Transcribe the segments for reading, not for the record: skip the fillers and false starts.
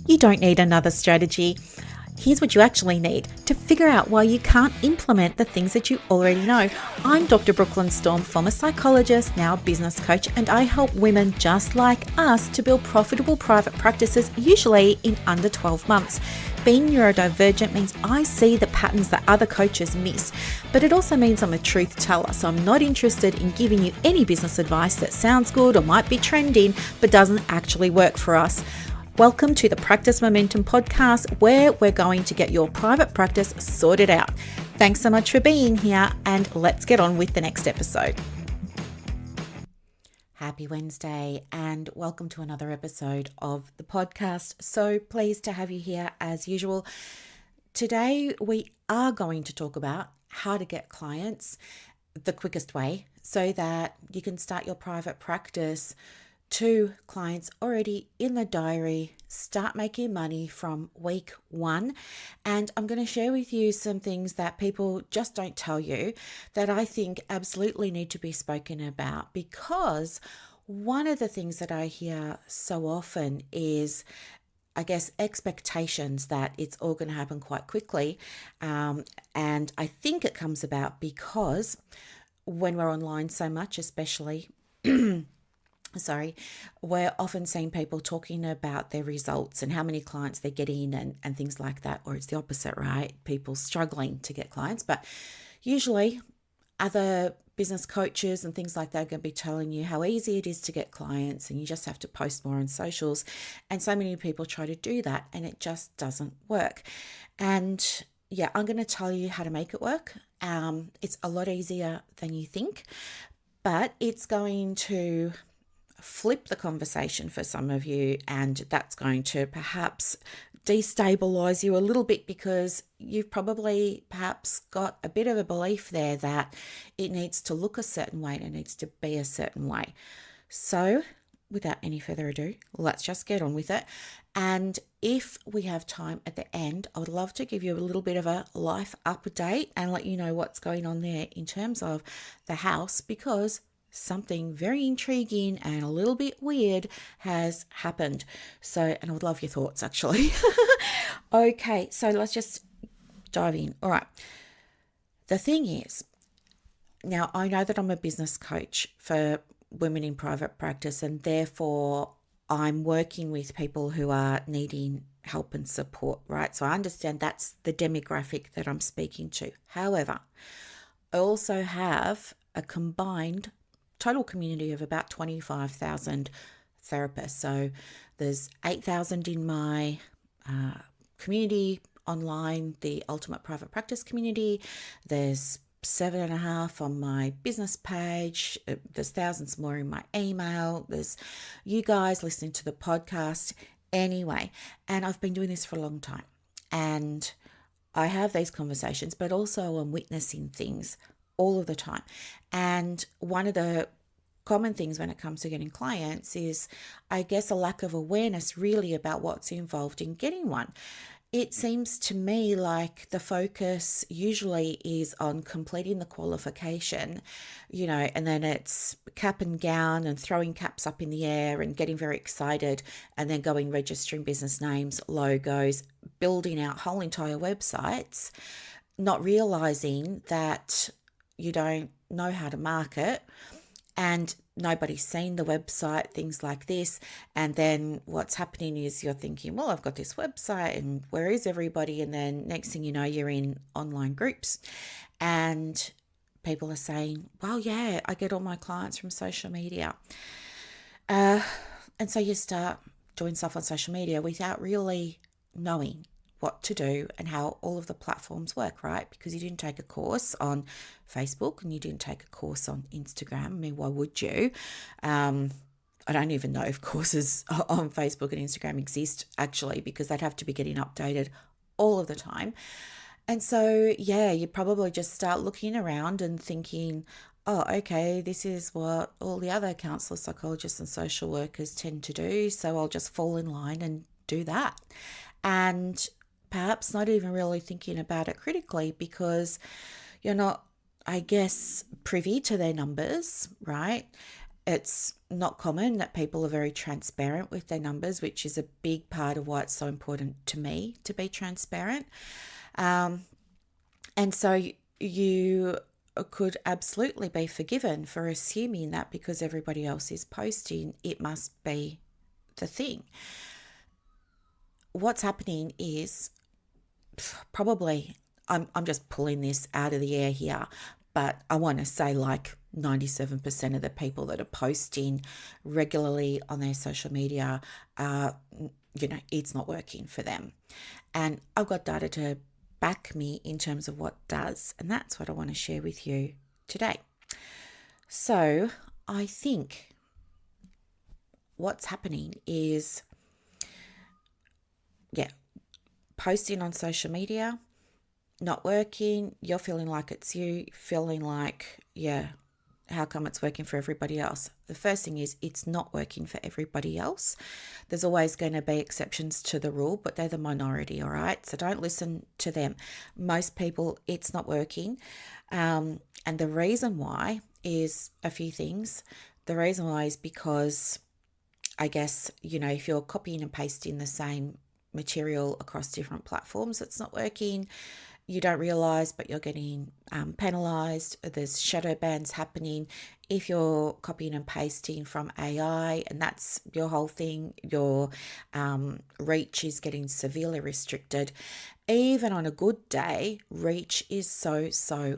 You don't need another strategy. Here's what you actually need to figure out why you can't implement the things that you already know. I'm Dr. Brooklyn Storm, former psychologist, now business coach, and I help women just like us to build profitable private practices, usually in under 12 months. Being neurodivergent means I see the patterns that other coaches miss, but it also means I'm a truth teller, so I'm not interested in giving you any business advice that sounds good or might be trending, but doesn't actually work for us. Welcome to the Practice Momentum podcast, where we're going to get your private practice sorted out. Thanks so much for being here, and let's get on with the next episode. Happy Wednesday, and welcome to another episode of the podcast. So pleased to have you here as usual. Today, we are going to talk about how to get clients the quickest way so that you can start your private practice to clients already in the diary, start making money from week one. And I'm going to share with you some things that people just don't tell you that I think absolutely need to be spoken about, because one of the things that I hear so often is, I guess, expectations that it's all going to happen quite quickly. And I think it comes about because when we're online so much, especially we're often seeing people talking about their results and how many clients they're getting and things like that. Or it's the opposite, right? People struggling to get clients. But usually other business coaches and things like that are going to be telling you how easy it is to get clients and you just have to post more on socials. And so many people try to do that and it just doesn't work. And yeah, I'm going to tell you how to make it work. It's a lot easier than you think, but it's going to flip the conversation for some of you, and that's going to perhaps destabilize you a little bit because you've probably perhaps got a bit of a belief there that it needs to look a certain way and it needs to be a certain way. So without any further ado, let's just get on with it. And if we have time at the end, I would love to give you a little bit of a life update and let you know what's going on there in terms of the house, because something very intriguing and a little bit weird has happened. So, and I would love your thoughts actually. Okay, so let's just dive in. All right. The thing is, now I know that I'm a business coach for women in private practice, and therefore I'm working with people who are needing help and support, right? So I understand that's the demographic that I'm speaking to. However, I also have a combined total community of about 25,000 therapists. So there's 8,000 in my community online, the Ultimate Private Practice community. There's 7.5 on my business page. There's thousands more in my email. There's you guys listening to the podcast. Anyway, and I've been doing this for a long time. And I have these conversations, but also I'm witnessing things all of the time. And one of the common things when it comes to getting clients is, I guess, a lack of awareness really about what's involved in getting one. It seems to me like the focus usually is on completing the qualification, and then it's cap and gown and throwing caps up in the air and getting very excited and then going registering business names, logos, building out whole entire websites, not realizing that you don't know how to market and nobody's seen the website, things like this. And then what's happening is you're thinking, well, I've got this website and where is everybody? And then next thing you know, you're in online groups and people are saying, well, yeah, I get all my clients from social media. And so you start doing stuff on social media without really knowing what to do and how all of the platforms work, right? Because you didn't take a course on Facebook and you didn't take a course on Instagram. I mean, why would you? I don't even know if courses on Facebook and Instagram exist actually, because they'd have to be getting updated all of the time. And so, yeah, you probably just start looking around and thinking, oh, okay, this is what all the other counsellors, psychologists and social workers tend to do. So I'll just fall in line and do that. And perhaps not even really thinking about it critically because you're not, I guess, privy to their numbers, right? It's not common that people are very transparent with their numbers, which is a big part of why it's so important to me to be transparent. Um, and so you could absolutely be forgiven for assuming that because everybody else is posting, it must be the thing. What's happening is probably, I'm just pulling this out of the air here, but I want to say like 97% of the people that are posting regularly on their social media are, it's not working for them. And I've got data to back me in terms of what does, and that's what I want to share with you today. So I think what's happening is, posting on social media, not working, you're feeling like it's you, feeling like, how come it's working for everybody else? The first thing is it's not working for everybody else. There's always going to be exceptions to the rule, but they're the minority, all right? So don't listen to them. Most people, it's not working. And the reason why is a few things. The reason why is because I guess, if you're copying and pasting the same material across different platforms, it's not working. You don't realize, but you're getting penalized. There's shadow bans happening. If you're copying and pasting from AI and that's your whole thing, your reach is getting severely restricted. Even on a good day, reach is so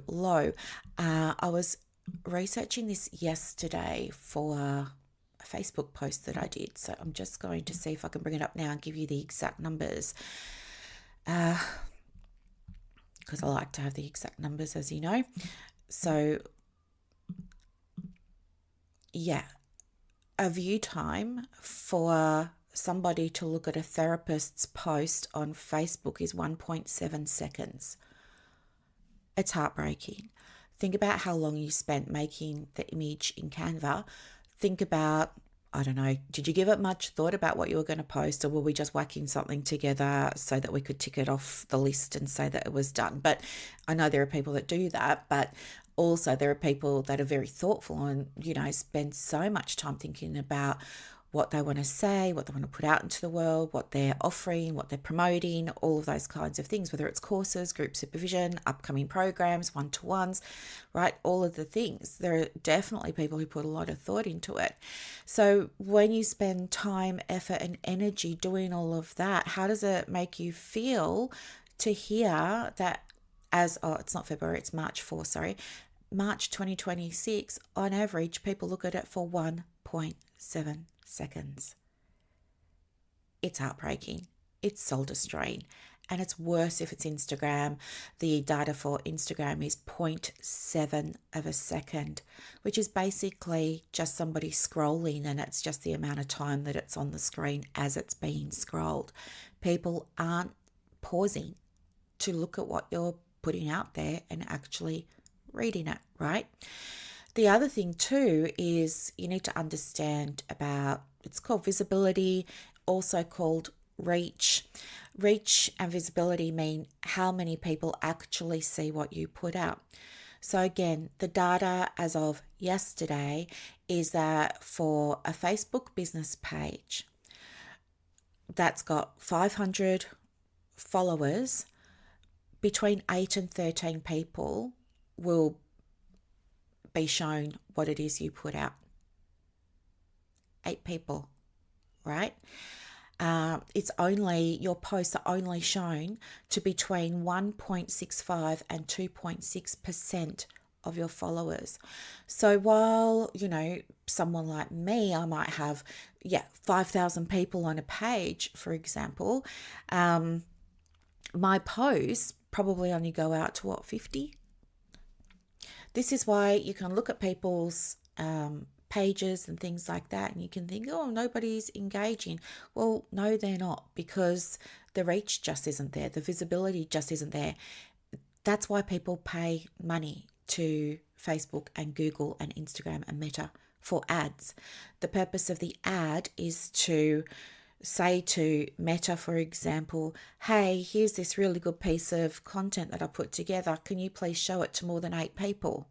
low. I was researching this yesterday for a Facebook post that I did. So I'm just going to see if I can bring it up now and give you the exact numbers. Because I like to have the exact numbers, as you know. So, a view time for somebody to look at a therapist's post on Facebook is 1.7 seconds. It's heartbreaking. Think about how long you spent making the image in Canva. Think about, I don't know, did you give it much thought about what you were going to post, or were we just whacking something together so that we could tick it off the list and say that it was done? But I know there are people that do that, but also there are people that are very thoughtful and, spend so much time thinking about what they want to say, what they want to put out into the world, what they're offering, what they're promoting, all of those kinds of things, whether it's courses, group supervision, upcoming programs, one-to-ones, right? All of the things. There are definitely people who put a lot of thought into it. So when you spend time, effort, and energy doing all of that, how does it make you feel to hear that it's not February, it's March 4, sorry, March 2026, on average, people look at it for 1.7 seconds. It's heartbreaking. It's soul destroying. And it's worse if it's Instagram. The data for Instagram is 0.7 of a second, which is basically just somebody scrolling, and it's just the amount of time that it's on the screen as it's being scrolled. People aren't pausing to look at what you're putting out there and actually reading it, right? The other thing too is you need to understand about, it's called visibility, also called reach. Reach and visibility mean how many people actually see what you put out. So again, the data as of yesterday is that for a Facebook business page that's got 500 followers, between 8 and 13 people will be shown what it is you put out. 8 people, right? Your posts are only shown to between 1.65 and 2.6% of your followers. So while, someone like me, I might have, 5,000 people on a page, for example, my posts probably only go out to 50. This is why you can look at people's pages and things like that, and you can think, oh, nobody's engaging. Well, no, they're not, because the reach just isn't there. The visibility just isn't there. That's why people pay money to Facebook and Google and Instagram and Meta for ads. The purpose of the ad is to say to Meta, for example, hey, here's this really good piece of content that I put together. Can you please show it to more than 8 people?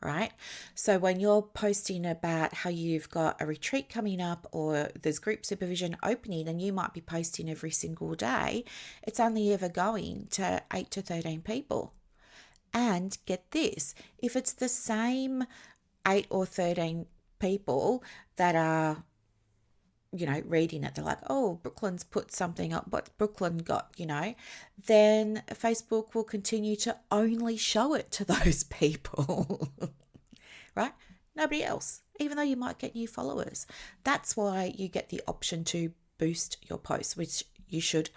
right? So when you're posting about how you've got a retreat coming up or there's group supervision opening and you might be posting every single day, it's only ever going to 8 to 13 people. And get this, if it's the same 8 or 13 people that are, reading it, they're like, oh, Brooklyn's put something up, what Brooklyn got, then Facebook will continue to only show it to those people, right? Nobody else, even though you might get new followers. That's why you get the option to boost your posts, which you should.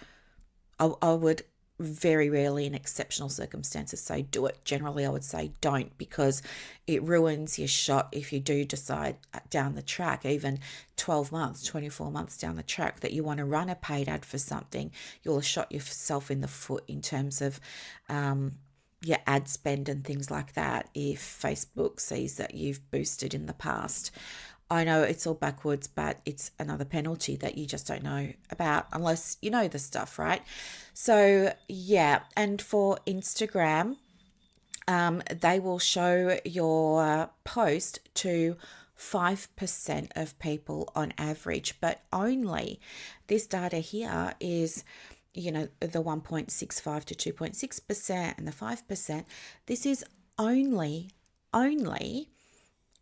I would very rarely in exceptional circumstances say do it. Generally, I would say don't, because it ruins your shot if you do decide down the track, even 12 months, 24 months down the track, that you want to run a paid ad for something. You'll have shot yourself in the foot in terms of your ad spend and things like that if Facebook sees that you've boosted in the past. I know it's all backwards, but it's another penalty that you just don't know about unless you know the stuff, right? So, yeah. And for Instagram, they will show your post to 5% of people on average, but only this data here is, the 1.65 to 2.6% and the 5%. This is only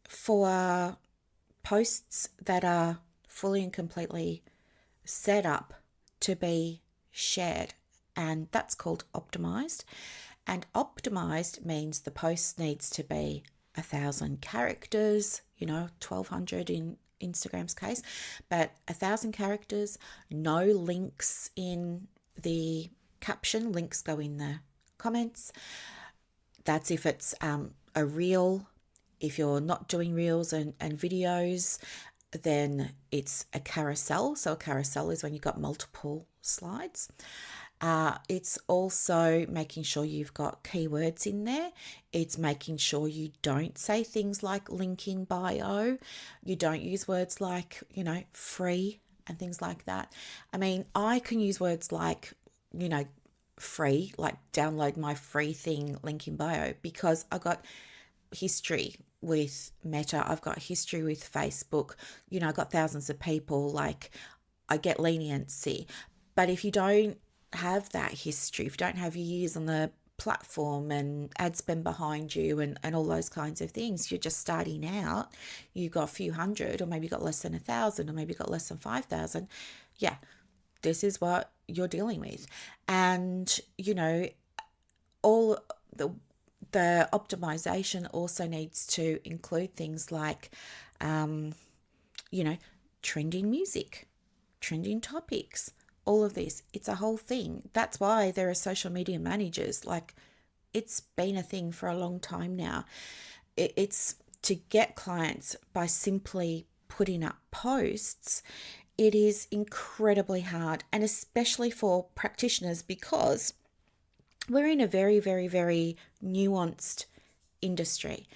for posts that are fully and completely set up to be shared, and that's called optimized. And optimized means the post needs to be 1,000 characters, 1,200 in Instagram's case, but 1,000 characters, no links in the caption, links go in the comments. That's if it's a reel. If you're not doing reels and videos, then it's a carousel. So a carousel is when you've got multiple slides. It's also making sure you've got keywords in there. It's making sure you don't say things like link in bio. You don't use words like, free and things like that. I mean, I can use words like, free, like download my free thing, link in bio, because I got history with Meta, I've got history with Facebook, I've got thousands of people, like I get leniency. But if you don't have that history, if you don't have years on the platform and ad spend behind you and all those kinds of things, you're just starting out, you've got a few hundred, or maybe you've got less than 1,000, or maybe you've got less than 5,000. Yeah, this is what you're dealing with. And, all the optimization also needs to include things like, trending music, trending topics, all of this. It's a whole thing. That's why there are social media managers. Like, it's been a thing for a long time now. It's to get clients by simply putting up posts. It is incredibly hard, and especially for practitioners, because we're in a very, very, very nuanced industry.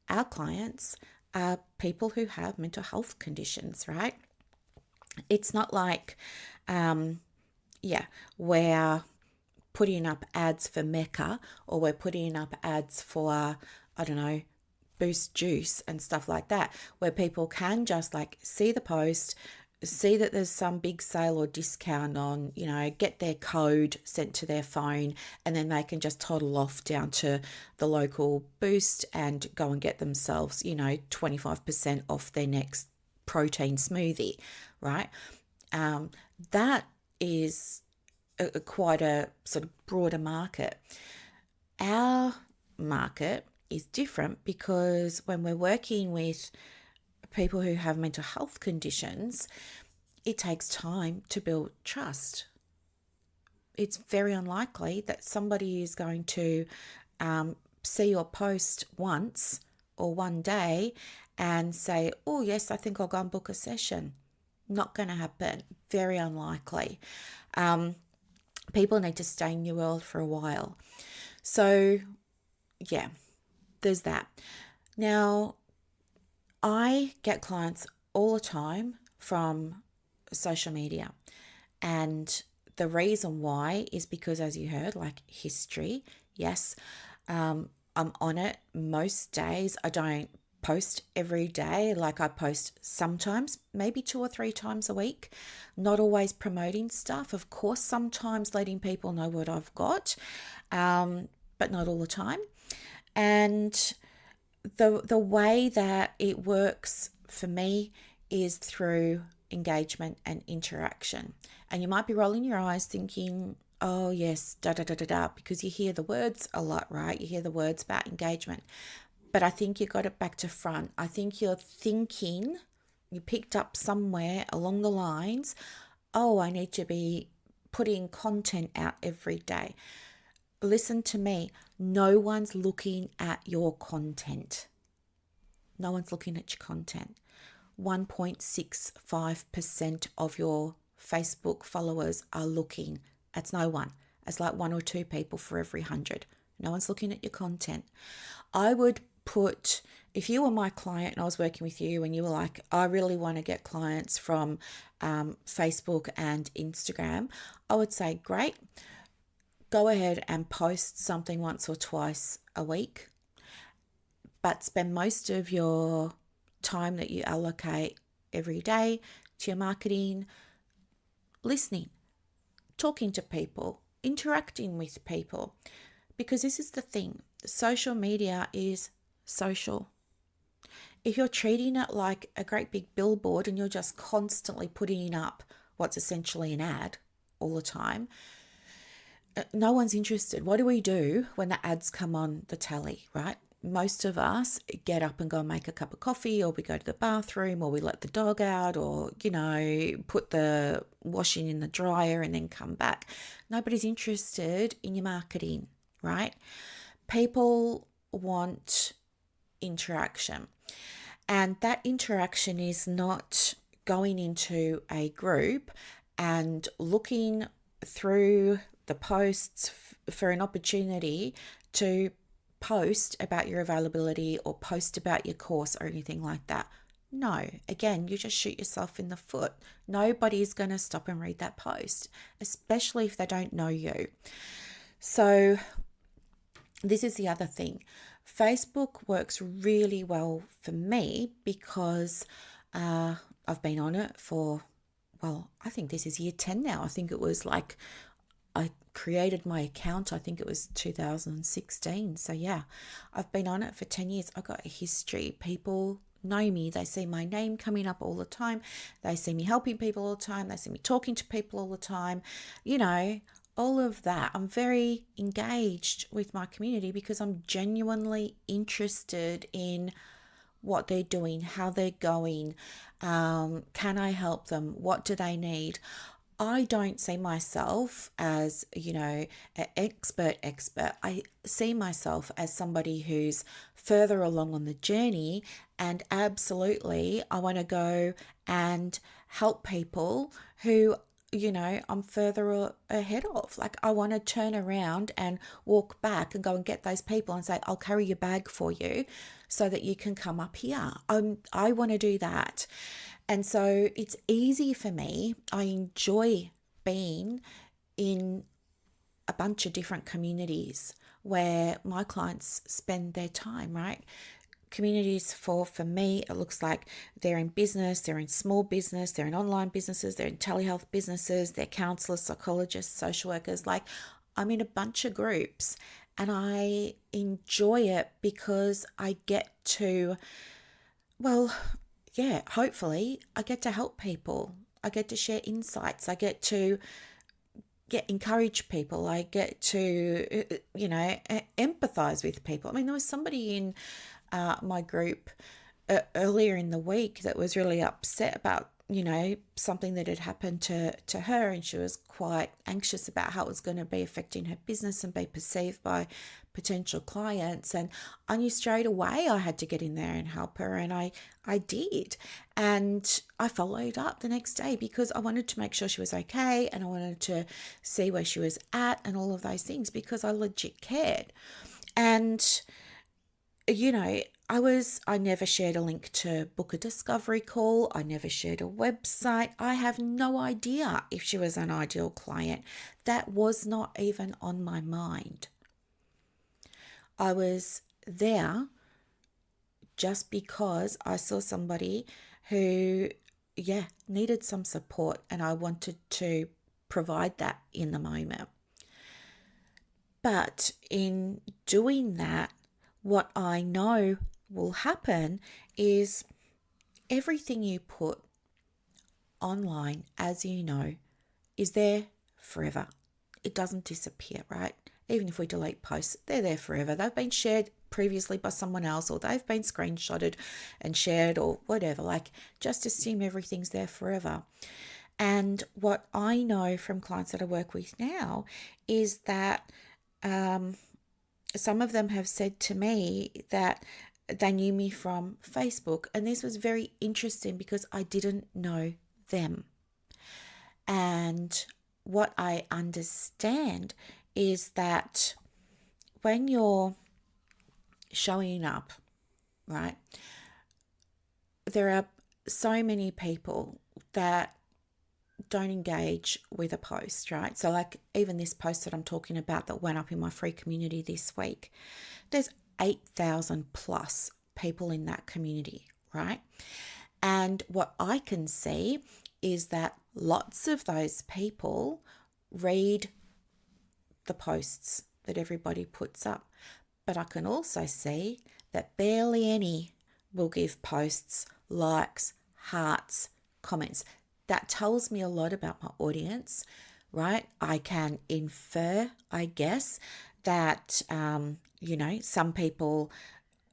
Our clients are people who have mental health conditions, right? It's not like, we're putting up ads for Mecca, or we're putting up ads for, I don't know, Boost Juice and stuff like that, where people can just like see the post, see that there's some big sale or discount on, get their code sent to their phone, and then they can just toddle off down to the local Boost and go and get themselves, 25% off their next protein smoothie, right? That is quite a sort of broader market. Our market is different, because when we're working with people who have mental health conditions, it takes time to build trust. It's very unlikely that somebody is going to see your post once or one day and say, oh yes, I think I'll go and book a session. Not going to happen. Very unlikely. People need to stay in your world for a while. So yeah, there's that. Now, I get clients all the time from social media, and the reason why is because, as you heard, like history. Yes, I'm on it most days. I don't post every day. Like I post sometimes, maybe 2 or 3 times a week, not always promoting stuff. Of course, sometimes letting people know what I've got, but not all the time. And the way that it works for me is through engagement and interaction. And you might be rolling your eyes thinking, oh yes, da da da da da, because you hear the words a lot, right? You hear the words about engagement. But I think you got it back to front. I think you're thinking, you picked up somewhere along the lines, oh, I need to be putting content out every day. Listen to me. No one's looking at your content. No one's looking at your content. 1.65% of your Facebook followers are looking. That's no one. It's like 1 or 2 people for every 100. No one's looking at your content. I would put, if you were my client and I was working with you and you were like, I really want to get clients from Facebook and Instagram, I would say, great, go ahead and post something once or twice a week, but spend most of your time that you allocate every day to your marketing, listening, talking to people, interacting with people. Because this is the thing, social media is social. If you're treating it like a great big billboard and you're just constantly putting up what's essentially an ad all the time, no one's interested. What do we do when the ads come on the telly, right? Most of us get up and go and make a cup of coffee, or we go to the bathroom, or we let the dog out, or, put the washing in the dryer and then come back. Nobody's interested in your marketing, right? People want interaction. And that interaction is not going into a group and looking through the posts for an opportunity to post about your availability or post about your course or anything like that. No, again, you just shoot yourself in the foot. Nobody's going to stop and read that post, especially if they don't know you. So this is the other thing. Facebook works really well for me because I've been on it for, I think this is year 10 now. I think it was like I created my account, I think it was 2016. So yeah, I've been on it for 10 years. I've got a history. People know me. They see my name coming up all the time. They see me helping people all the time. They see me talking to people all the time. All of that. I'm very engaged with my community because I'm genuinely interested in what they're doing, how they're going. Can I help them? What do they need? I don't see myself as, an expert. I see myself as somebody who's further along on the journey, and absolutely I want to go and help people who I'm further ahead of. Like, I want to turn around and walk back and go and get those people and say, I'll carry your bag for you so that you can come up here. I want to do that. And so it's easy for me. I enjoy being in a bunch of different communities where my clients spend their time, right? Communities for me, it looks like they're in business, they're in small business, they're in online businesses, they're in telehealth businesses, they're counselors, psychologists, social workers. Like, I'm in a bunch of groups and I enjoy it because I get to, hopefully I get to help people. I get to share insights. I get to encourage people. I get to, empathize with people. I mean, there was somebody in my group earlier in the week that was really upset about something that had happened to her, and she was quite anxious about how it was going to be affecting her business and be perceived by potential clients. And I knew straight away I had to get in there and help her, and I did. And I followed up the next day because I wanted to make sure she was okay, and I wanted to see where she was at and all of those things because I legit cared. And I never shared a link to book a discovery call. I never shared a website. I have no idea if she was an ideal client. That was not even on my mind. I was there just because I saw somebody who, needed some support, and I wanted to provide that in the moment. But in doing that, what I know will happen is everything you put online, as you know, is there forever. It doesn't disappear, right? Even if we delete posts, they're there forever. They've been shared previously by someone else, or they've been screenshotted and shared, or whatever. Like, just assume everything's there forever. And what I know from clients that I work with now is that some of them have said to me that they knew me from Facebook. And this was very interesting because I didn't know them. And what I understand is that when you're showing up, right, there are so many people that don't engage with a post, right? So, like, even this post that I'm talking about that went up in my free community this week, there's 8,000 plus people in that community, right? And what I can see is that lots of those people read the posts that everybody puts up. But I can also see that barely any will give posts likes, hearts, comments. That tells me a lot about my audience, right? I can infer, I guess, that, some people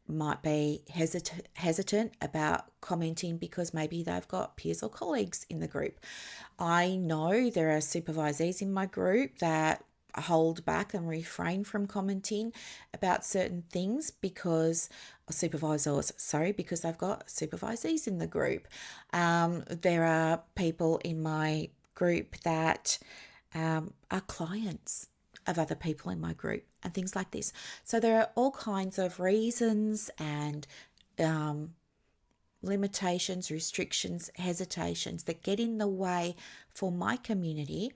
might be hesitant about commenting because maybe they've got peers or colleagues in the group. I know there are supervisees in my group that hold back and refrain from commenting about certain things because because they've got supervisees in the group. There are people in my group that are clients of other people in my group and things like this. So there are all kinds of reasons and limitations, restrictions, hesitations that get in the way for my community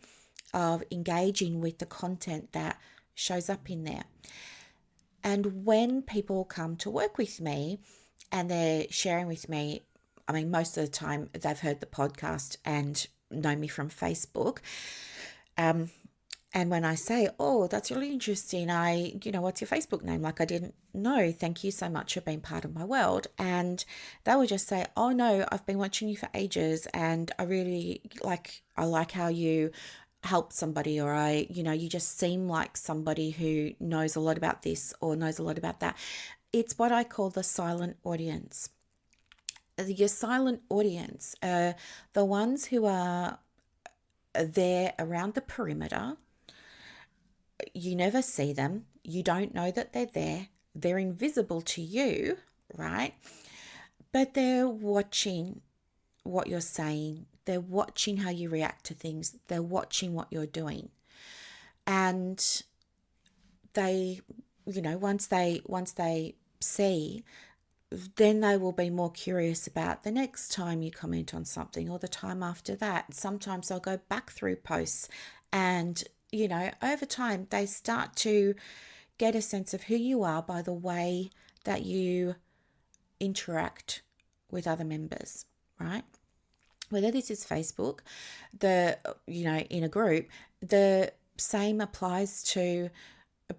of engaging with the content that shows up in there. And when people come to work with me and they're sharing with me, I mean, most of the time they've heard the podcast and know me from Facebook. And when I say, oh, that's really interesting, what's your Facebook name? Like, I didn't know. Thank you so much for being part of my world. And they would just say, oh, no, I've been watching you for ages and I like how you help somebody, or you just seem like somebody who knows a lot about this or knows a lot about that. It's what I call the silent audience. Your silent audience are the ones who are there around the perimeter. You never see them. You don't know that they're there. They're invisible to you, right? But they're watching what you're saying. They're watching how you react to things. They're watching what you're doing. And they, once they see, then they will be more curious about the next time you comment on something or the time after that. Sometimes they'll go back through posts and, over time they start to get a sense of who you are by the way that you interact with other members, right? Whether this is Facebook, in a group, the same applies to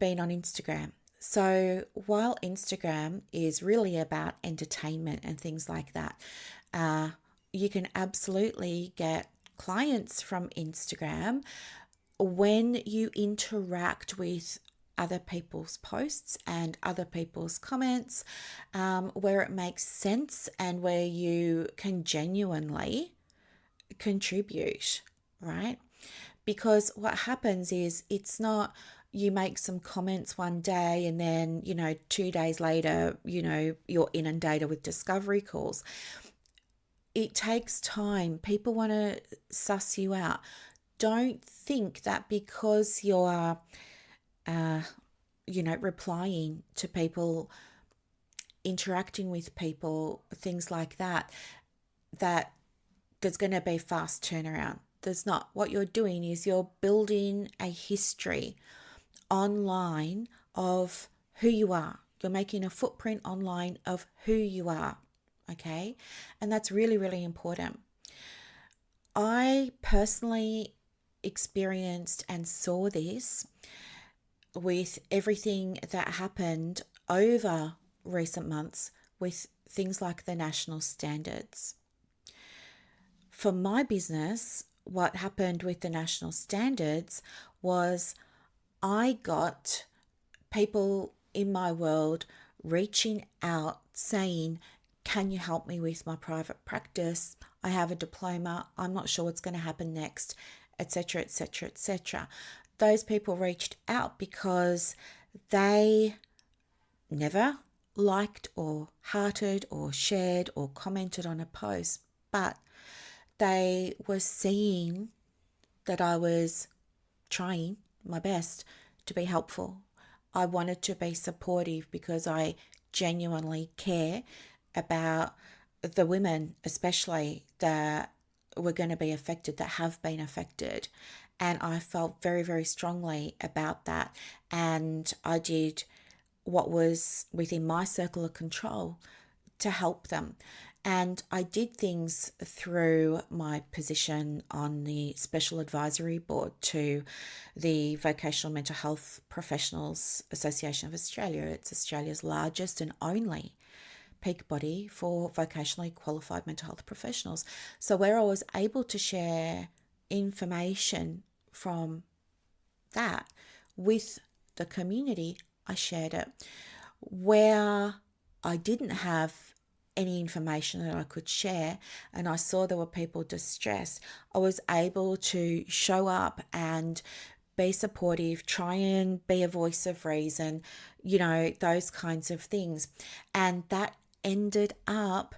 being on Instagram. So while Instagram is really about entertainment and things like that, you can absolutely get clients from Instagram when you interact with other people's posts and other people's comments, where it makes sense and where you can genuinely contribute, right? Because what happens is it's not you make some comments one day and then, 2 days later, you're inundated with discovery calls. It takes time. People want to suss you out. Don't think that because you're, replying to people, interacting with people, things like that, that there's going to be fast turnaround. There's not. What you're doing is you're building a history online of who you are. You're making a footprint online of who you are, okay? And that's really, really important. I personally experienced and saw this with everything that happened over recent months with things like the national standards. For my business, what happened with the national standards was I got people in my world reaching out saying, can you help me with my private practice? I have a diploma. I'm not sure what's going to happen next, etc., etc., etc. Those people reached out because they never liked or hearted or shared or commented on a post, but they were seeing that I was trying my best to be helpful. I wanted to be supportive because I genuinely care about the women, especially that were going to be affected, that have been affected. And I felt very, very strongly about that. And I did what was within my circle of control to help them. And I did things through my position on the Special Advisory Board to the Vocational Mental Health Professionals Association of Australia. It's Australia's largest and only peak body for vocationally qualified mental health professionals. So where I was able to share information from that with the community, I shared it. Where I didn't have any information that I could share and I saw there were people distressed, I was able to show up and be supportive, try and be a voice of reason, those kinds of things. And that ended up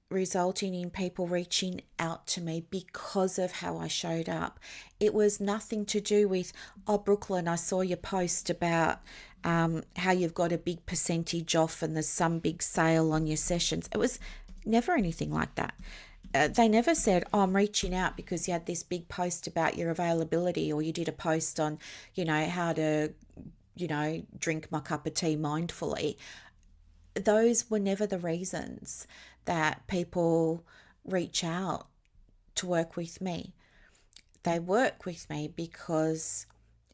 resulting in people reaching out to me because of how I showed up. It was nothing to do with, oh, Brooklyn, I saw your post about how you've got a big percentage off and there's some big sale on your sessions. It was never anything like that. They never said, oh, I'm reaching out because you had this big post about your availability, or you did a post on, how to, drink my cup of tea mindfully. Those were never the reasons that people reach out to work with me. They work with me because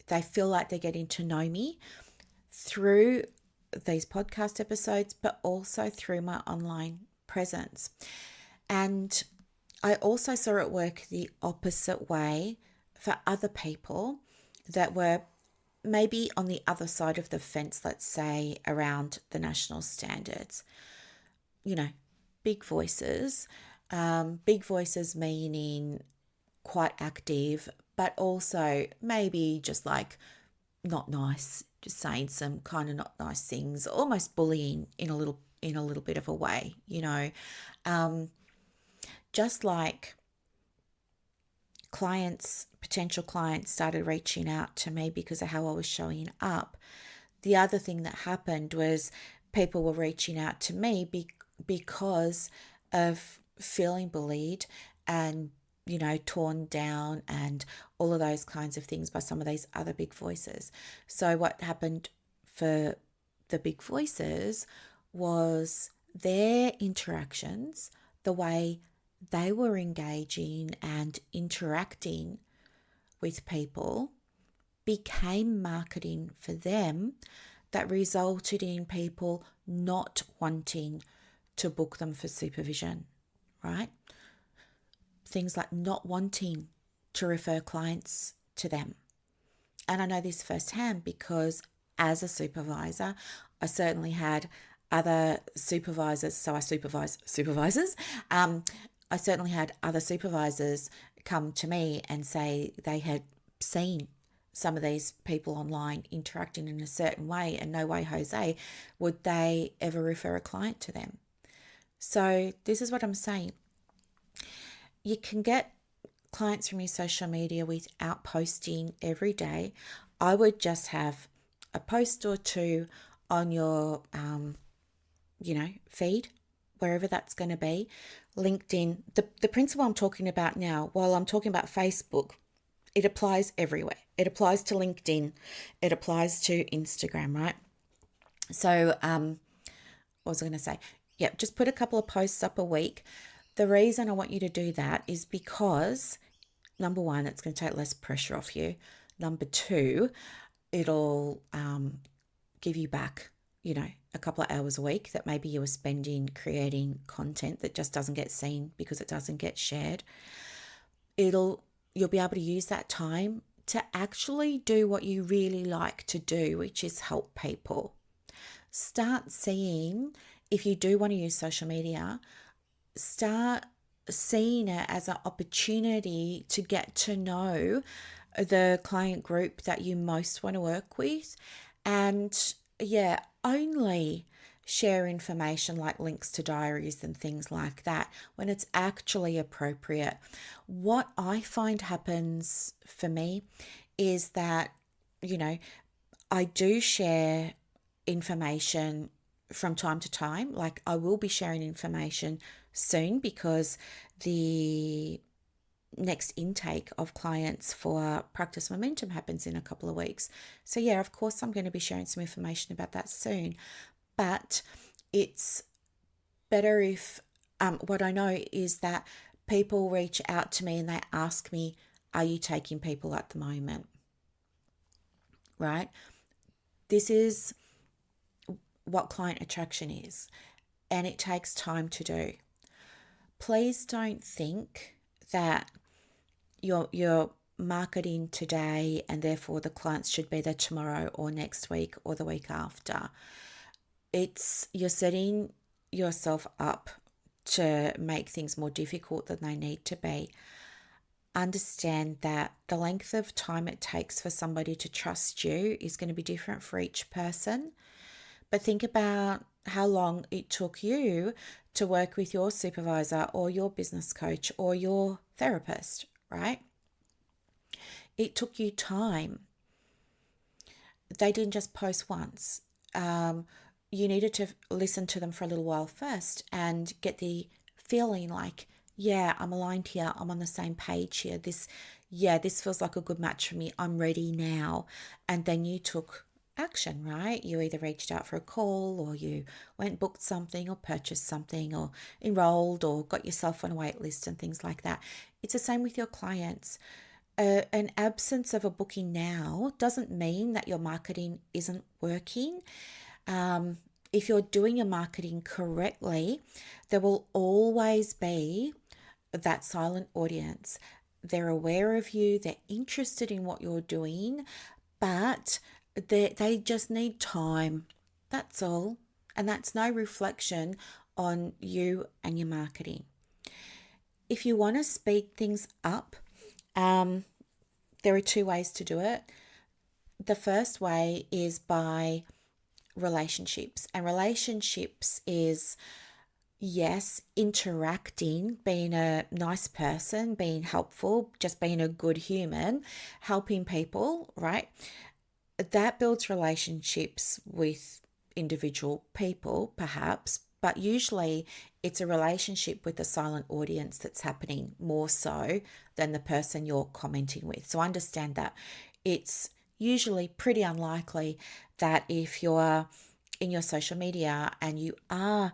they feel like they're getting to know me through these podcast episodes, but also through my online presence. And I also saw it work the opposite way for other people that were maybe on the other side of the fence, let's say, around the national standards. Big voices meaning quite active, but also maybe just like not nice, just saying some kind of not nice things, almost bullying in a little bit of a way, just like potential clients started reaching out to me because of how I was showing up. The other thing that happened was people were reaching out to me because of feeling bullied and, torn down and all of those kinds of things by some of these other big voices. So what happened for the big voices was their interactions, the way they were engaging and interacting with people, became marketing for them that resulted in people not wanting to book them for supervision, right? Things like not wanting to refer clients to them. And I know this firsthand because as a supervisor, I certainly had other supervisors. So I supervise supervisors. I certainly had other supervisors come to me and say they had seen some of these people online interacting in a certain way, and no way, Jose, would they ever refer a client to them. So this is what I'm saying. You can get clients from your social media without posting every day. I would just have a post or two on your, feed, wherever that's going to be. LinkedIn, the principle I'm talking about now, while I'm talking about Facebook, it applies everywhere. It applies to LinkedIn. It applies to Instagram, right? So, what was I going to say? Yeah, just put a couple of posts up a week. The reason I want you to do that is because number one, it's going to take less pressure off you. Number two, it'll give you back, a couple of hours a week that maybe you were spending creating content that just doesn't get seen because it doesn't get shared. You'll be able to use that time to actually do what you really like to do, which is help people. Start seeing, if you do want to use social media, start seeing it as an opportunity to get to know the client group that you most want to work with. And yeah, only share information like links to diaries and things like that when it's actually appropriate. What I find happens for me is that, you know, I do share information from time to time. Like I will be sharing information soon because the next intake of clients for Practice Momentum happens in a couple of weeks. So, yeah, of course, I'm going to be sharing some information about that soon. But it's better if what I know is that people reach out to me and they ask me, are you taking people at the moment? Right? This is what client attraction is, and it takes time to do. Please don't think that you're marketing today and therefore the clients should be there tomorrow or next week or the week after. You're setting yourself up to make things more difficult than they need to be. Understand that the length of time it takes for somebody to trust you is going to be different for each person. But think about how long it took you to work with your supervisor or your business coach or your therapist, right? It took you time. They didn't just post once. You needed to listen to them for a little while first and get the feeling like, yeah, I'm aligned here. I'm on the same page here. This feels like a good match for me. I'm ready now. And then you took action, right? You either reached out for a call or you went and booked something or purchased something or enrolled or got yourself on a wait list and things like that. It's the same with your clients. An absence of a booking now doesn't mean that your marketing isn't working. If you're doing your marketing correctly, there will always be that silent audience. They're aware of you, they're interested in what you're doing, but they just need time. That's all. And that's no reflection on you and your marketing. If you want to speed things up, there are two ways to do it. The first way is by relationships, and relationships is, yes, interacting, being a nice person, being helpful, just being a good human, helping people, right? That builds relationships with individual people, perhaps, but usually it's a relationship with a silent audience that's happening more so than the person you're commenting with. So understand that it's usually pretty unlikely that if you're in your social media and you are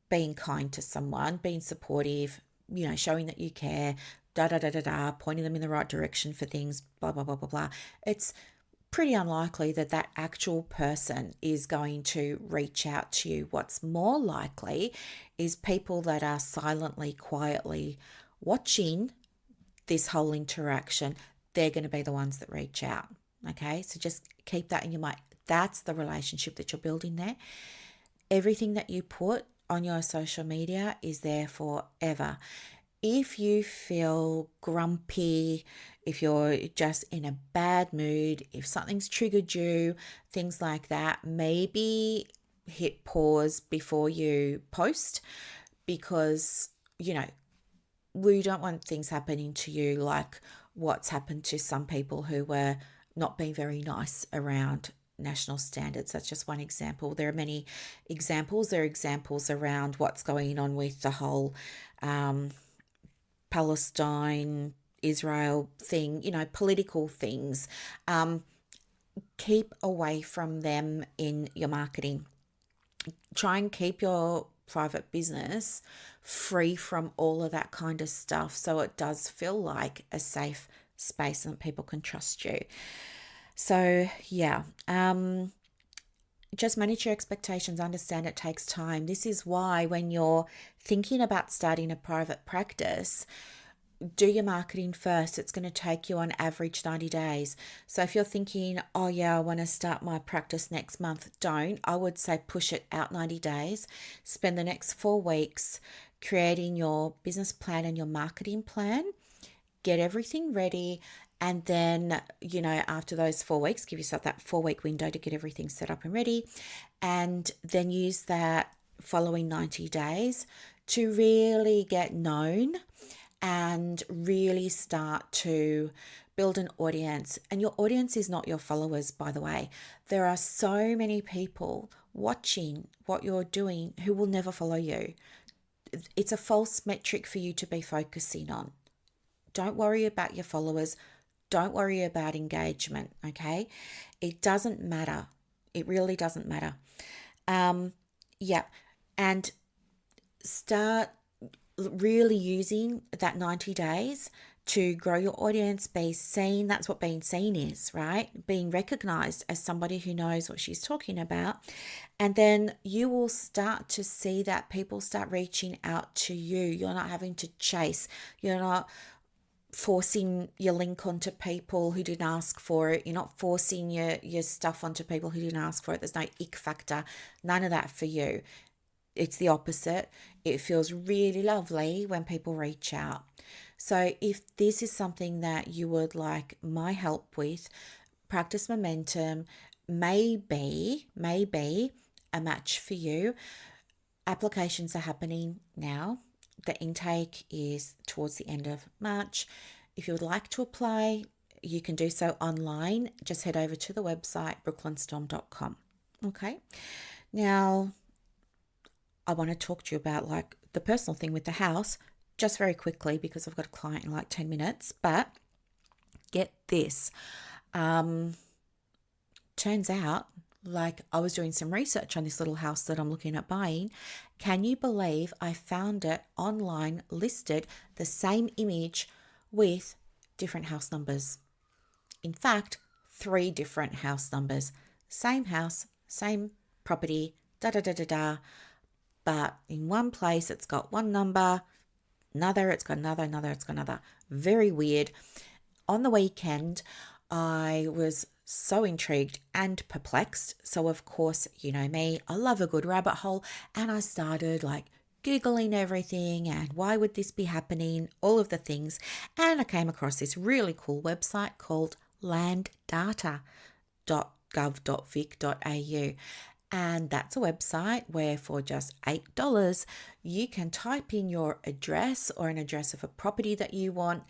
being kind to someone, being supportive, showing that you care, pointing them in the right direction for things, blah, blah, blah, blah, blah. It's pretty unlikely that that actual person is going to reach out to you. What's more likely is people that are silently, quietly watching this whole interaction. They're going to be the ones that reach out. Okay, so just keep that in your mind. That's the relationship that you're building there. Everything that you put on your social media is there forever. If you feel grumpy, if you're just in a bad mood, if something's triggered you, things like that, maybe hit pause before you post, because, we don't want things happening to you like what's happened to some people who were not being very nice around national standards. That's just one example. There are many examples. There are examples around what's going on with the whole Palestine, Israel thing, political things. Keep away from them in your marketing. try and keep your private business free from all of that kind of stuff so it does feel like a safe space and people can trust you. So, yeah, just manage your expectations, understand it takes time. This is why when you're thinking about starting a private practice, do your marketing first. It's going to take you on average 90 days. So if you're thinking, oh yeah, I want to start my practice next month, don't. I would say push it out 90 days. Spend the next 4 weeks creating your business plan and your marketing plan. Get everything ready. And then, after those 4 weeks, give yourself that 4-week window to get everything set up and ready. And then use that following 90 days to really get known and really start to build an audience. And your audience is not your followers, by the way. There are so many people watching what you're doing who will never follow you. It's a false metric for you to be focusing on. Don't worry about your followers. Don't worry about engagement, okay? It doesn't matter. It really doesn't matter. Yeah, and start really using that 90 days to grow your audience, be seen. That's what being seen is, right? Being recognized as somebody who knows what she's talking about. And then you will start to see that people start reaching out to you. You're not having to chase. You're not forcing your link onto people who didn't ask for it. You're not forcing your stuff onto people who didn't ask for it. There's no ick factor. None of that for you. It's the opposite. It feels really lovely when people reach out. So if this is something that you would like my help with, Practice Momentum may be a match for you. Applications are happening now. The intake is towards the end of March. If you would like to apply, you can do so online. Just head over to the website, brooklynstorm.com. Okay. Now, I want to talk to you about like the personal thing with the house just very quickly because I've got a client in like 10 minutes. But get this. Turns out, like I was doing some research on this little house that I'm looking at buying. Can you believe I found it online listed, the same image with different house numbers? In fact, 3 different house numbers. Same house, same property, da-da-da-da-da. But in one place, it's got one number, another, it's got another, it's got another. Very weird. On the weekend, I was so intrigued and perplexed. So, of course, you know me, I love a good rabbit hole. And I started like Googling everything and why would this be happening, all of the things. And I came across this really cool website called landdata.gov.vic.au. And that's a website where for just $8, you can type in your address or an address of a property that you want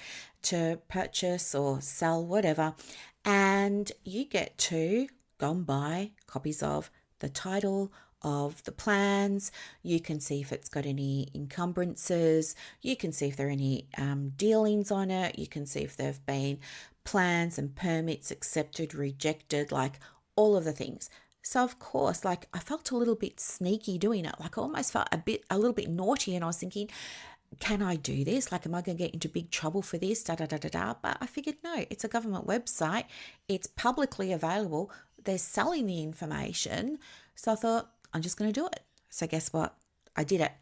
to purchase or sell, whatever. And you get to go and buy copies of the title, of the plans. You can see if it's got any encumbrances. You can see if there are any dealings on it. You can see if there have been plans and permits accepted, rejected, like all of the things. So of course, like I felt a little bit sneaky doing it. Like I almost felt a little bit naughty, and I was thinking, can I do this? Like, am I going to get into big trouble for this? Da da da da da. But I figured, no, it's a government website. It's publicly available. They're selling the information. So I thought, I'm just going to do it. So guess what? I did it.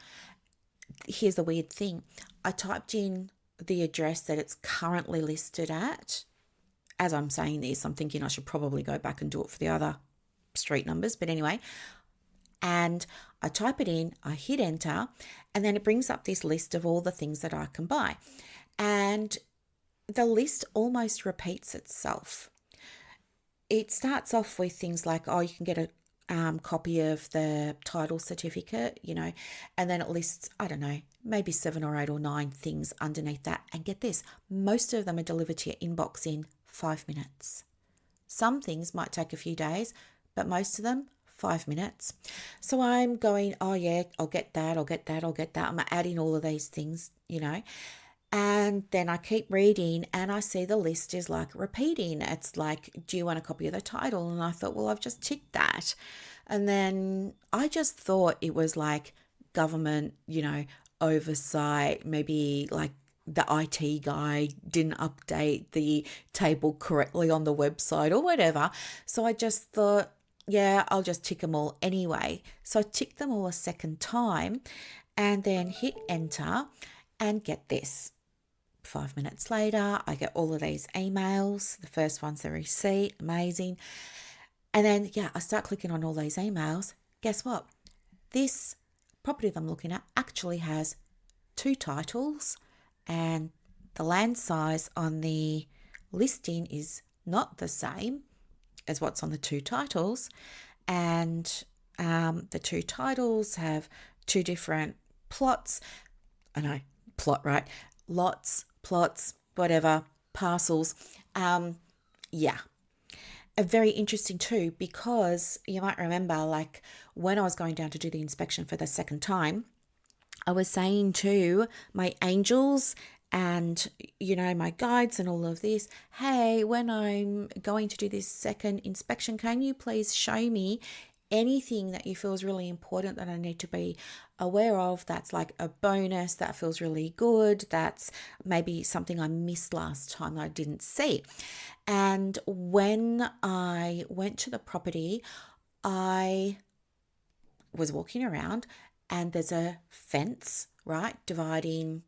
Here's the weird thing. I typed in the address that it's currently listed at. As I'm saying this, I'm thinking I should probably go back and do it for the other street numbers. But anyway, and I type it in, I hit enter, and then it brings up this list of all the things that I can buy. And the list almost repeats itself. It starts off with things like, oh, you can get a copy of the title certificate, you know, and then it lists, I don't know, maybe 7 or 8 or 9 things underneath that. And get this, most of them are delivered to your inbox in 5 minutes. Some things might take a few days, but most of them, 5 minutes. So I'm going, oh yeah, I'll get that. I'm adding all of these things, you know. And then I keep reading and I see the list is like repeating. It's like, do you want a copy of the title? And I thought, well, I've just ticked that. And then I just thought it was like government, oversight, maybe like the IT guy didn't update the table correctly on the website or whatever. So I just thought, yeah, I'll just tick them all anyway. So I ticked them all a second time and then hit enter and get this. 5 minutes later, I get all of these emails. The first one's the receipt, amazing. And then, yeah, I start clicking on all these emails. Guess what? This property that I'm looking at actually has 2 titles, and the land size on the listing is not the same as what's on the 2 titles. And the 2 titles have 2 different plots. I know, plot, right? Lots, plots, whatever, parcels. Yeah. Very interesting too, because you might remember, like when I was going down to do the inspection for the second time, I was saying to my angels and, my guides and all of this, hey, when I'm going to do this second inspection, can you please show me anything that you feel is really important that I need to be aware of, that's like a bonus, that feels really good, that's maybe something I missed last time that I didn't see. And when I went to the property, I was walking around and there's a fence, right, dividing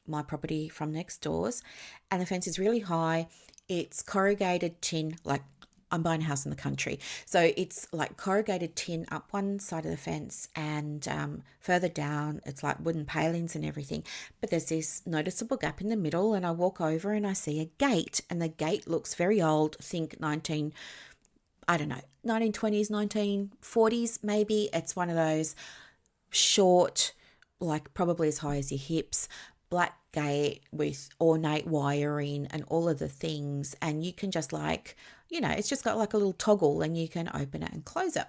my property from next door's, and the fence is really high. It's corrugated tin, like I'm buying a house in the country. So it's like corrugated tin up one side of the fence, and further down, it's like wooden palings and everything. But there's this noticeable gap in the middle, and I walk over and I see a gate, and the gate looks very old. Think 1920s, 1940s, maybe. It's one of those short, like probably as high as your hips, black gate with ornate wiring and all of the things. And you can just it's just got like a little toggle and you can open it and close it.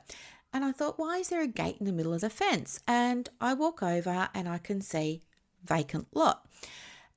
And I thought, why is there a gate in the middle of the fence? And I walk over and I can see vacant lot.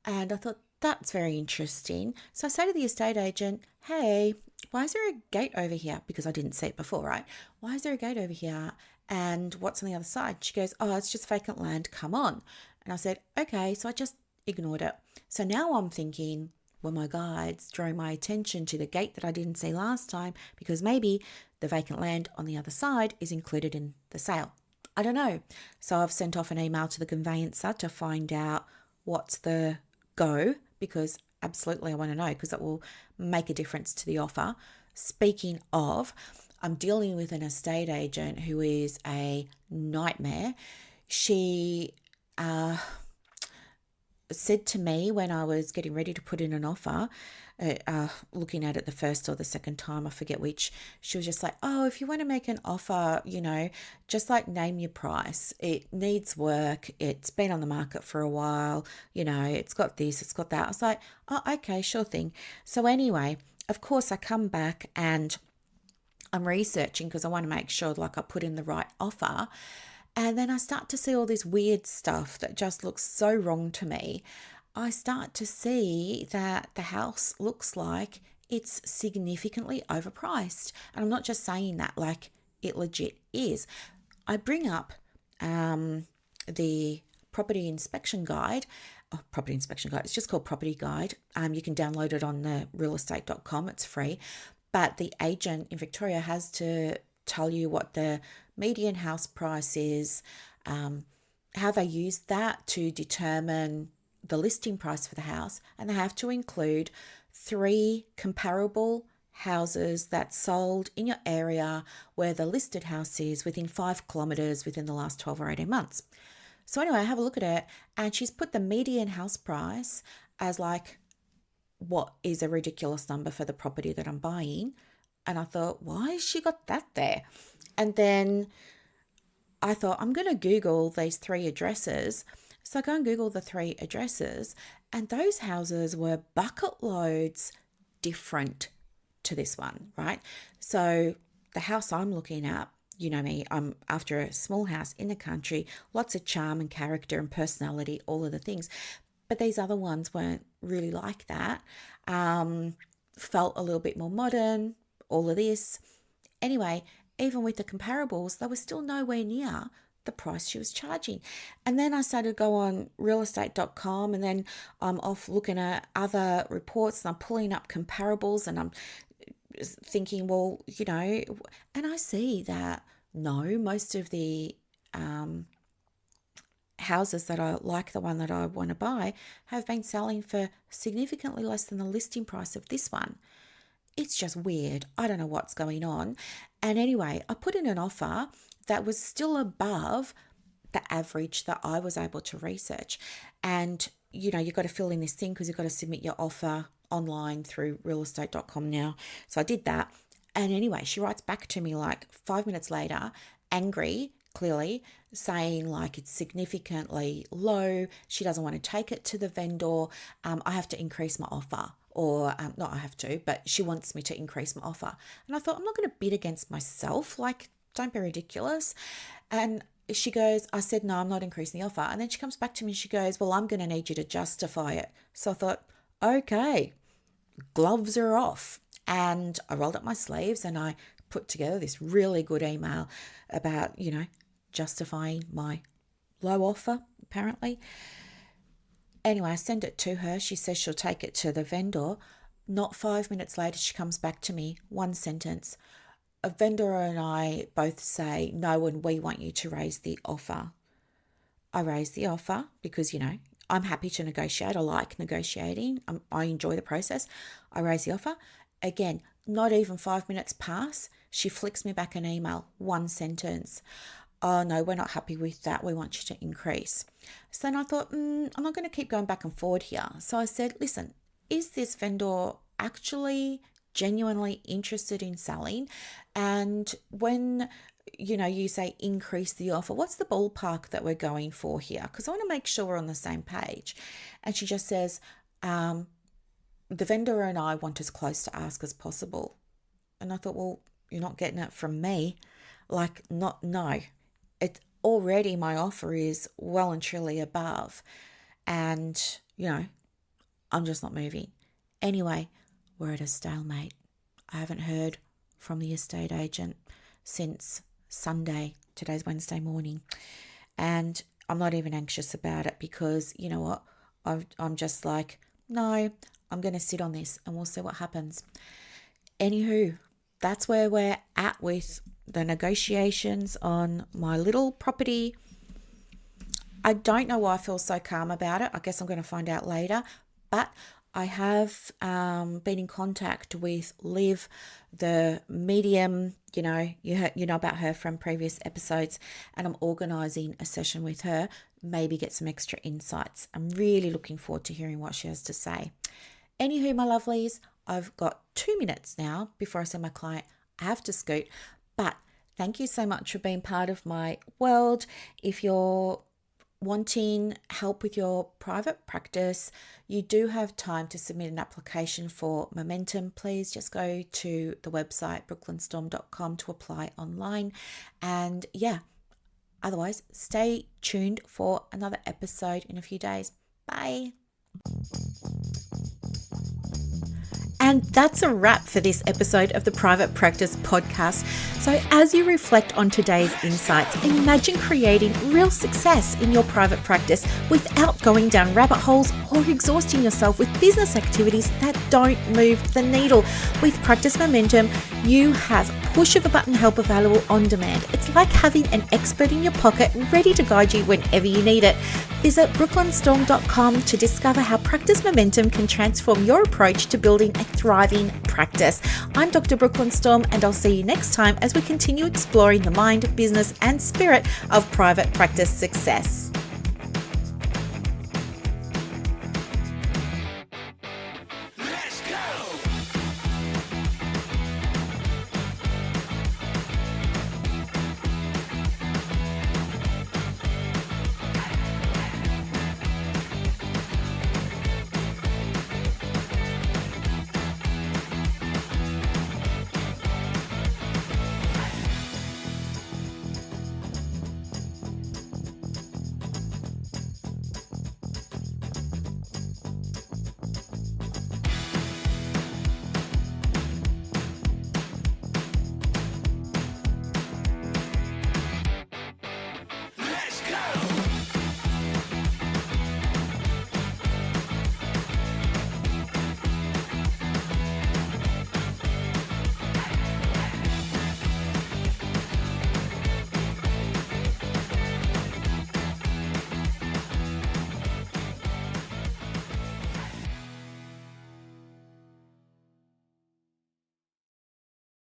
And I thought, that's very interesting. So I say to the estate agent, hey, why is there a gate over here? Because I didn't see it before, right? Why is there a gate over here? And what's on the other side? She goes, oh, it's just vacant land. Come on. And I said, okay. So I just ignored it. So now I'm thinking, well, my guides drawing my attention to the gate that I didn't see last time, because maybe the vacant land on the other side is included in the sale. I don't know. So I've sent off an email to the conveyancer to find out what's the go, because absolutely I want to know, because it will make a difference to the offer. Speaking of, I'm dealing with an estate agent who is a nightmare. She said to me when I was getting ready to put in an offer, looking at it the first or the second time, I forget which, she was just like, oh, if you want to make an offer, just like name your price. It needs work. It's been on the market for a while. It's got this, it's got that. I was like, oh, okay, sure thing. So anyway, of course I come back and I'm researching because I want to make sure like I put in the right offer. And then I start to see all this weird stuff that just looks so wrong to me. I start to see that the house looks like it's significantly overpriced. And I'm not just saying that, like it legit is. I bring up the property inspection guide. It's just called Property Guide. You can download it on the realestate.com. It's free. But the agent in Victoria has to tell you what the median house price is, how they use that to determine the listing price for the house, and they have to include 3 comparable houses that sold in your area where the listed house is within 5 kilometres within the last 12 or 18 months. So anyway, I have a look at it, and she's put the median house price as like what is a ridiculous number for the property that I'm buying. And I thought, why has she got that there? And then I thought, I'm going to Google these 3 addresses. So I go and Google the 3 addresses, and those houses were bucket loads different to this one, right? So the house I'm looking at, you know me, I'm after a small house in the country, lots of charm and character and personality, all of the things. but these other ones weren't really like that. Felt a little bit more modern, all of this. Anyway, even with the comparables, they were still nowhere near the price she was charging. And then I started to go on realestate.com, and then I'm off looking at other reports, and I'm pulling up comparables, and I'm thinking, well, and I see that no, most of the houses that are like the one that I want to buy have been selling for significantly less than the listing price of this one. It's just weird. I don't know what's going on. And anyway, I put in an offer that was still above the average that I was able to research. And, you've got to fill in this thing because you've got to submit your offer online through realestate.com now. So I did that. And anyway, she writes back to me like 5 minutes later, angry, clearly, saying like it's significantly low. She doesn't want to take it to the vendor. I have to increase my offer. Or not I have to, but she wants me to increase my offer. And I thought, I'm not going to bid against myself. Like, don't be ridiculous. And I said, no, I'm not increasing the offer. And then she comes back to me and she goes, well, I'm going to need you to justify it. So I thought, okay, gloves are off. And I rolled up my sleeves and I put together this really good email about, justifying my low offer, apparently. Anyway, I send it to her. She says she'll take it to the vendor. Not 5 minutes later, she comes back to me, one sentence. A vendor and I both say, no, and we want you to raise the offer. I raise the offer because, I'm happy to negotiate. I like negotiating. I enjoy the process. I raise the offer. Again, not even 5 minutes pass. She flicks me back an email, one sentence. Oh, no, we're not happy with that. We want you to increase. So then I thought, I'm not going to keep going back and forward here. So I said, listen, is this vendor actually genuinely interested in selling? And when, you say increase the offer, what's the ballpark that we're going for here? Because I want to make sure we're on the same page. And she just says, the vendor and I want as close to ask as possible. And I thought, well, you're not getting it from me. No. It's already, my offer is well and truly above. And, I'm just not moving. Anyway, we're at a stalemate. I haven't heard from the estate agent since Sunday. Today's Wednesday morning. And I'm not even anxious about it because, you know what? I'm just like, no, I'm going to sit on this and we'll see what happens. Anywho, that's where we're at with the negotiations on my little property. I don't know why I feel so calm about it. I guess I'm going to find out later. But I have been in contact with Liv, the medium. You know about her from previous episodes, and I'm organising a session with her. Maybe get some extra insights. I'm really looking forward to hearing what she has to say. Anywho, my lovelies, I've got 2 minutes now before I send my client. I have to scoot, but thank you so much for being part of my world. If you're wanting help with your private practice, you do have time to submit an application for Momentum. Please just go to the website brooklynstorm.com to apply online. And otherwise, stay tuned for another episode in a few days. Bye. And that's a wrap for this episode of the Private Practice Podcast. So as you reflect on today's insights, imagine creating real success in your private practice without going down rabbit holes or exhausting yourself with business activities that don't move the needle. With Practice Momentum, you have push of a button help available on demand. It's like having an expert in your pocket ready to guide you whenever you need it. Visit brooklynstorm.com to discover how Practice Momentum can transform your approach to building a thriving practice. I'm Dr. Brooklyn Storm, and I'll see you next time as we continue exploring the mind, business, and spirit of private practice success.